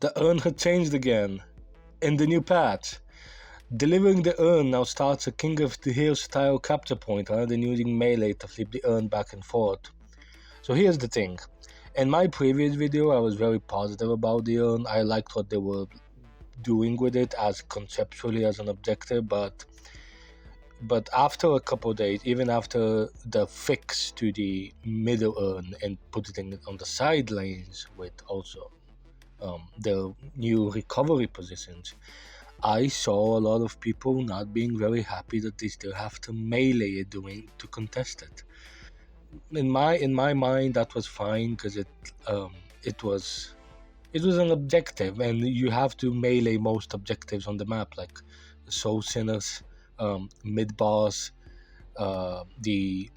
The urn had changed again in the new patch. Delivering the urn now starts a King of the Hill style capture point rather than using melee to flip the urn back and forth. So here's the thing. In my previous video, I was very positive about the urn. I liked what they were doing with it as conceptually as an objective, but after a couple of days, even after the fix to the middle urn and putting it on the side lanes with also the new recovery positions, I saw a lot of people not being very happy that they still have to melee it to contest it. In my mind, that was fine because it was an objective, and you have to melee most objectives on the map, like Soul Sinners, mid boss, the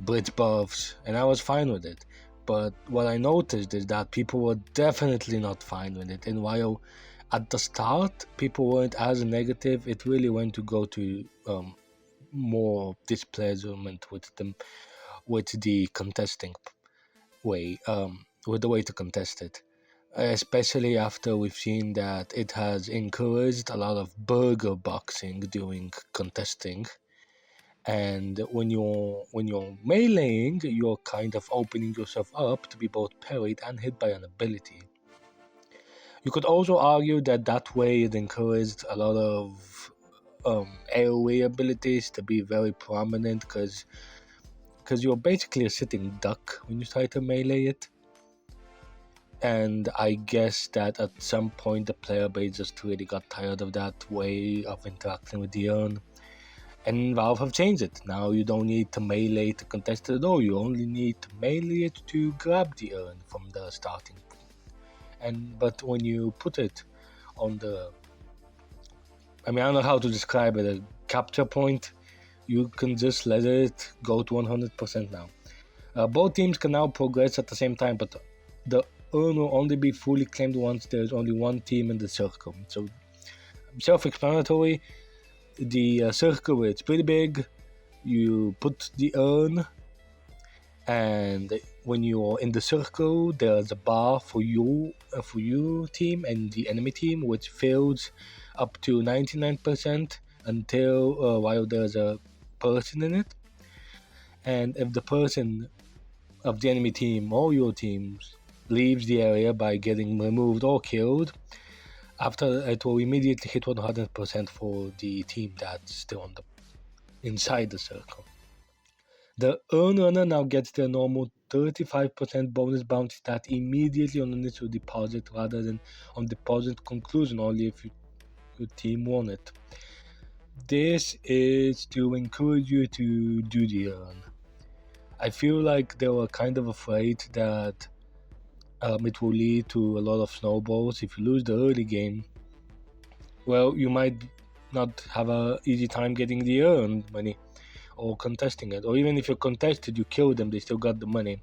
bridge buffs, and I was fine with it. But what I noticed is that people were definitely not fine with it, and while at the start people weren't as negative, it really went to go to more displeasure with the contesting way, with the way to contest it, especially after we've seen that it has encouraged a lot of burger boxing during contesting. And when you're meleeing, you're kind of opening yourself up to be both parried and hit by an ability. You could also argue that way it encouraged a lot of AoE abilities to be very prominent, because you're basically a sitting duck when you try to melee it. And I guess that at some point the player base just really got tired of that way of interacting with the urn. And Valve have changed it. Now you don't need to melee to contest it at all. You only need to melee it to grab the urn from the starting point. But when you put it on the, I don't know how to describe it, a capture point, you can just let it go to 100% now. Both teams can now progress at the same time, but the urn will only be fully claimed once there's only one team in the circle. So, self-explanatory. The circle, it's pretty big. You put the urn, and when you're in the circle, there's a bar for you team and the enemy team, which fills up to 99% until while there's a person in it. And if the person of the enemy team or your teams leaves the area by getting removed or killed, after it will immediately hit 100% for the team that's still inside the circle. The urn runner now gets their normal 35% bonus bounty stat immediately on initial deposit rather than on deposit conclusion only if your team won it. This is to encourage you to do the urn. I feel like they were kind of afraid that it will lead to a lot of snowballs. If you lose the early game, well, you might not have an easy time getting the urn money or contesting it. Or even if you contested, you killed them, they still got the money.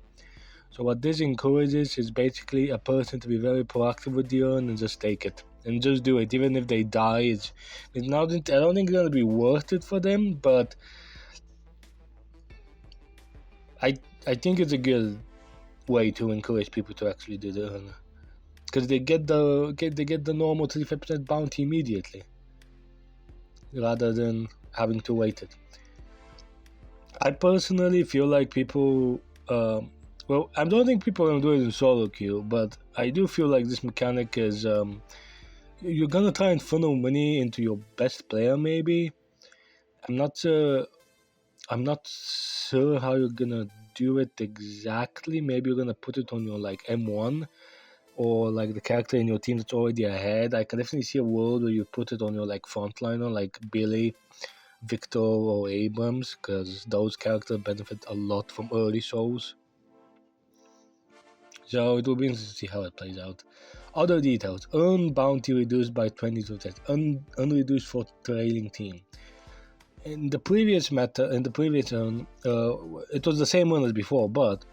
So what this encourages is basically a person to be very proactive with the urn and just take it. And just do it. Even if they die, I don't think it's going to be worth it for them, but I think it's a good way to encourage people to actually do the urn, because they get the normal 35% bounty immediately rather than having to wait it. I personally feel like people I don't think people are going to do it in solo queue, but I do feel like this mechanic is you're gonna try and funnel money into your best player. Maybe I'm not sure how you're gonna do it exactly. Maybe you're gonna put it on your M1 or the character in your team that's already ahead. I can definitely see a world where you put it on your frontliner like Billy, Victor, or Abrams, because those characters benefit a lot from early souls. So it will be interesting to see how it plays out. Other details: earn bounty reduced by 22%, unreduced for trailing team. In the previous earn, it was the same one as before, but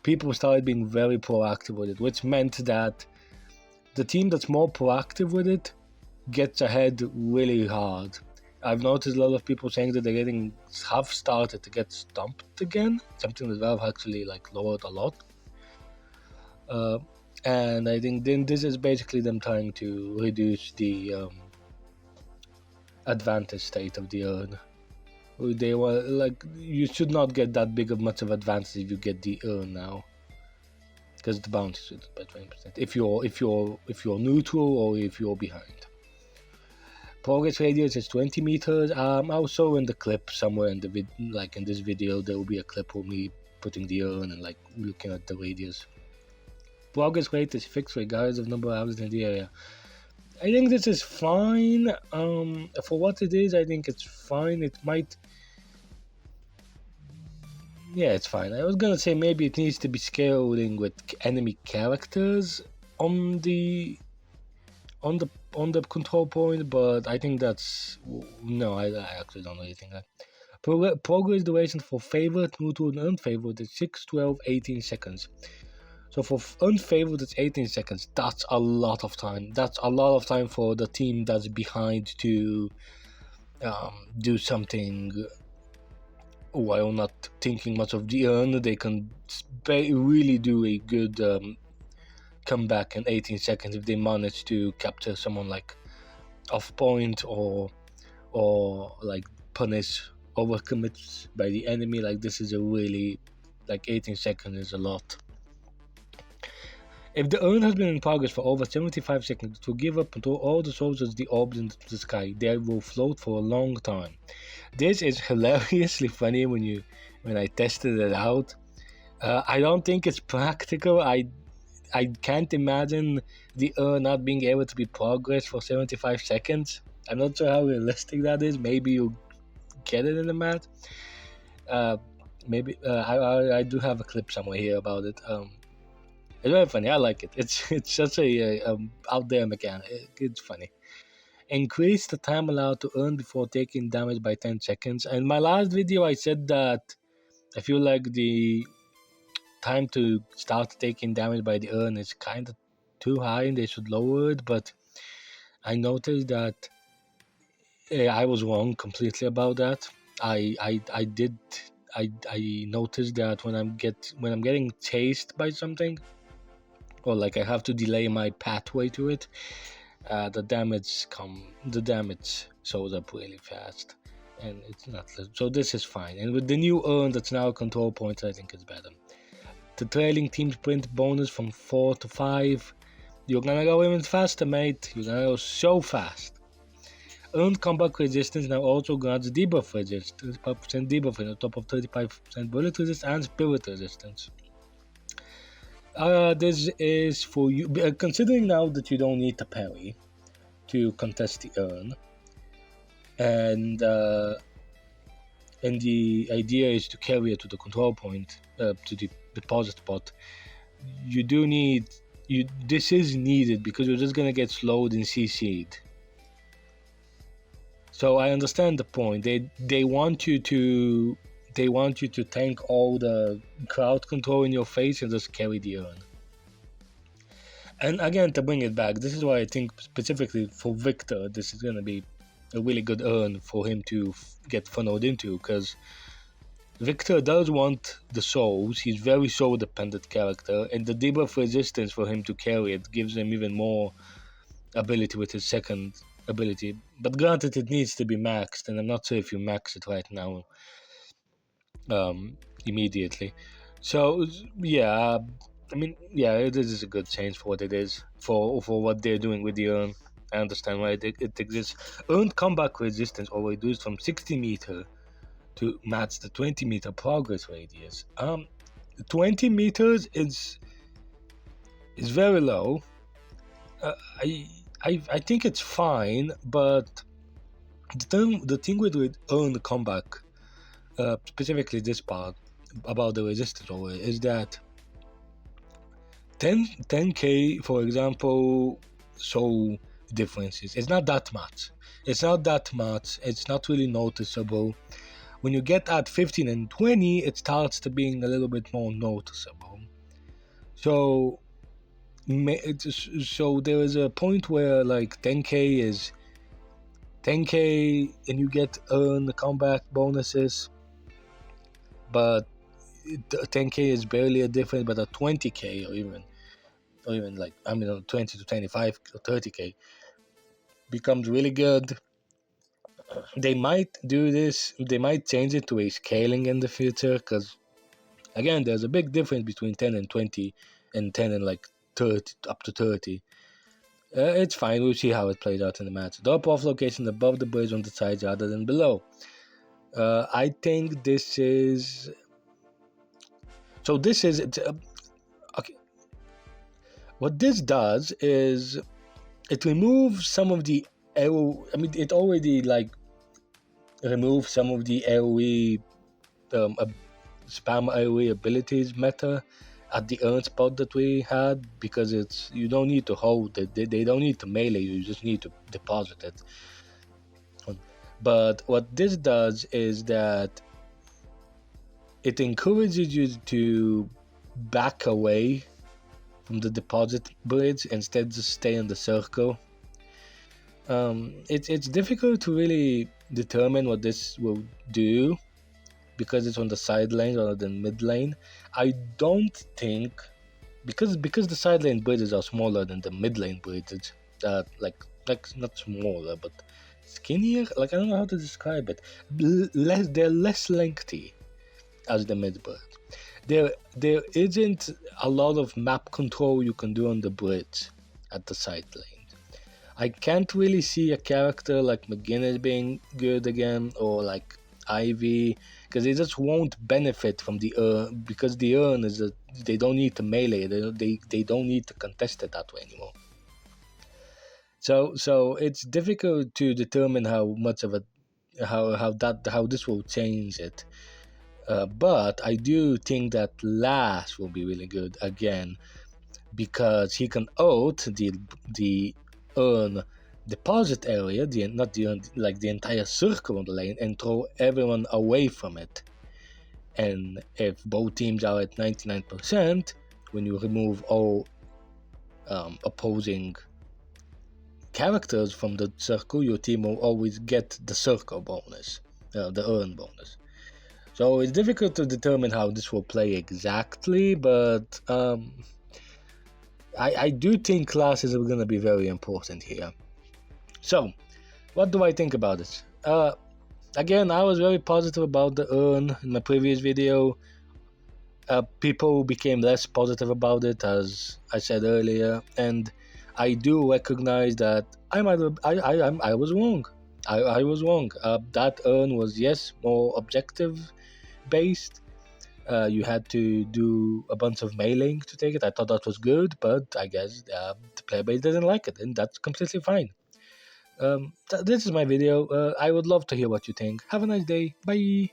people started being very proactive with it, which meant that the team that's more proactive with it gets ahead really hard. I've noticed a lot of people saying that they have started to get stumped again, something that Valve actually lowered a lot. And I think then this is basically them trying to reduce the advantage state of the urn. They were like, you should not get that big of much of advantage if you get the urn now, because the bounty is by 20%. If you're neutral or if you're behind. Progress radius is 20 meters. Also in the clip somewhere in the in this video, there will be a clip of me putting the urn and like looking at the radius. Progress rate is fixed regardless of number of houses in the area. I think this is fine. For what it is, I think it's fine. It might. Yeah, it's fine. I was gonna say maybe it needs to be scaling with enemy characters on the control point, but I think that's no. I actually don't really think that. Progress duration for favorite, neutral, and unfavored is 6, 12, 18 seconds. So for unfavored, it's 18 seconds. That's a lot of time. That's a lot of time for the team that's behind to do something while not thinking much of the urn. They can really do a good comeback in 18 seconds if they manage to capture someone like off point or like punish overcommits by the enemy. Like this is a really, like 18 seconds is a lot. If the urn has been in progress for over 75 seconds, to give up until all the souls as the orbs in the sky, they will float for a long time. This is hilariously funny when I tested it out. I don't think it's practical. I can't imagine the urn not being able to be progressed for 75 seconds. I'm not sure how realistic that is. Maybe you get it in the math. Maybe I do have a clip somewhere here about it. It's very funny. I like it. It's such a out there mechanic. It's funny. Increase the time allowed to earn before taking damage by 10 seconds. In my last video, I said that I feel like the time to start taking damage by the urn is kind of too high and they should lower it. But I noticed that I was wrong completely about that. I noticed that when I'm getting chased by something, or like I have to delay my pathway to it, the damage shows up really fast, and it's not. So this is fine. And with the new urn that's now a control point, I think it's better. The trailing team sprint bonus from 4 to 5. You're gonna go even faster, mate. You're gonna go so fast. Earned combat resistance now also grants debuff resistance, 5% debuff on top of 35% bullet resistance and spirit resistance. This is for you, considering now that you don't need to parry to contest the urn, and the idea is to carry it to the control point, to the deposit spot. This is needed because you're just gonna get slowed and CC'd. So I understand the point. They want you to tank all the crowd control in your face and just carry the urn. And again, to bring it back, this is why I think specifically for Victor, this is going to be a really good urn for him to get funneled into, because Victor does want the souls. He's very soul dependent character, and the debuff resistance for him to carry it gives him even more ability with his second ability. But granted, it needs to be maxed, and I'm not sure if you max it right now immediately. So yeah, I mean, yeah, it is a good change for what it is, for what they're doing with the urn. I understand why it exists. Earned combat resistance or reduced from 60 meter to match the 20 meter progress radius. 20 meters is very low. I think it's fine, but the thing with earned combat, specifically this part about the resistance over is that 10k, for example, so differences. It's not that much. It's not really noticeable. When you get at 15 and 20, it starts to being a little bit more noticeable. So there is a point where like 10k and you get earn combat bonuses, but 10k is barely a difference. But at 20k or even or even like, 20 to 25 or 30k, becomes really good. They might do this, they might change it to a scaling in the future, because again, there's a big difference between 10 and 20 and 10 and like 30 up to 30. It's fine, we'll see how it plays out in the match. Drop off location above the bridge on the sides rather than below. I think this is. So this is. Okay. What this does is it removes some of the arrow. I mean, it already like removes some of the AoE, spam AoE abilities meta at the earn spot that we had, because it's, you don't need to hold it. They don't need to melee you just need to deposit it. But what this does is that it encourages you to back away from the deposit bridge, instead just stay in the circle. It's difficult to really determine what this will do, because it's on the side lane rather than mid lane. I don't think, because the side lane bridges are smaller than the mid lane bridges, like not smaller but skinnier. Like, I don't know how to describe it. They're less lengthy as the mid bridge. There isn't a lot of map control you can do on the bridge at the side lane. I can't really see a character like McGinnis being good again, or like Ivy, because they just won't benefit from the urn, because the urn is they don't need to melee, they don't need to contest it that way anymore. So it's difficult to determine how much of a how this will change it. But I do think that Lash will be really good again, because he can ult the urn deposit area, not the urn, like the entire circle on the lane, and throw everyone away from it. And if both teams are at 99%, when you remove all opposing characters from the circle, your team will always get the circle bonus, the urn bonus. So it's difficult to determine how this will play exactly, but I do think classes are going to be very important here. So, what do I think about this? Again, I was very positive about the urn in my previous video. People became less positive about it, as I said earlier, and I do recognize that I was wrong. I was wrong. That urn was, yes, more objective based. You had to do a bunch of mailing to take it. I thought that was good, but I guess the player base didn't like it, and that's completely fine. This is my video. I would love to hear what you think. Have a nice day. Bye.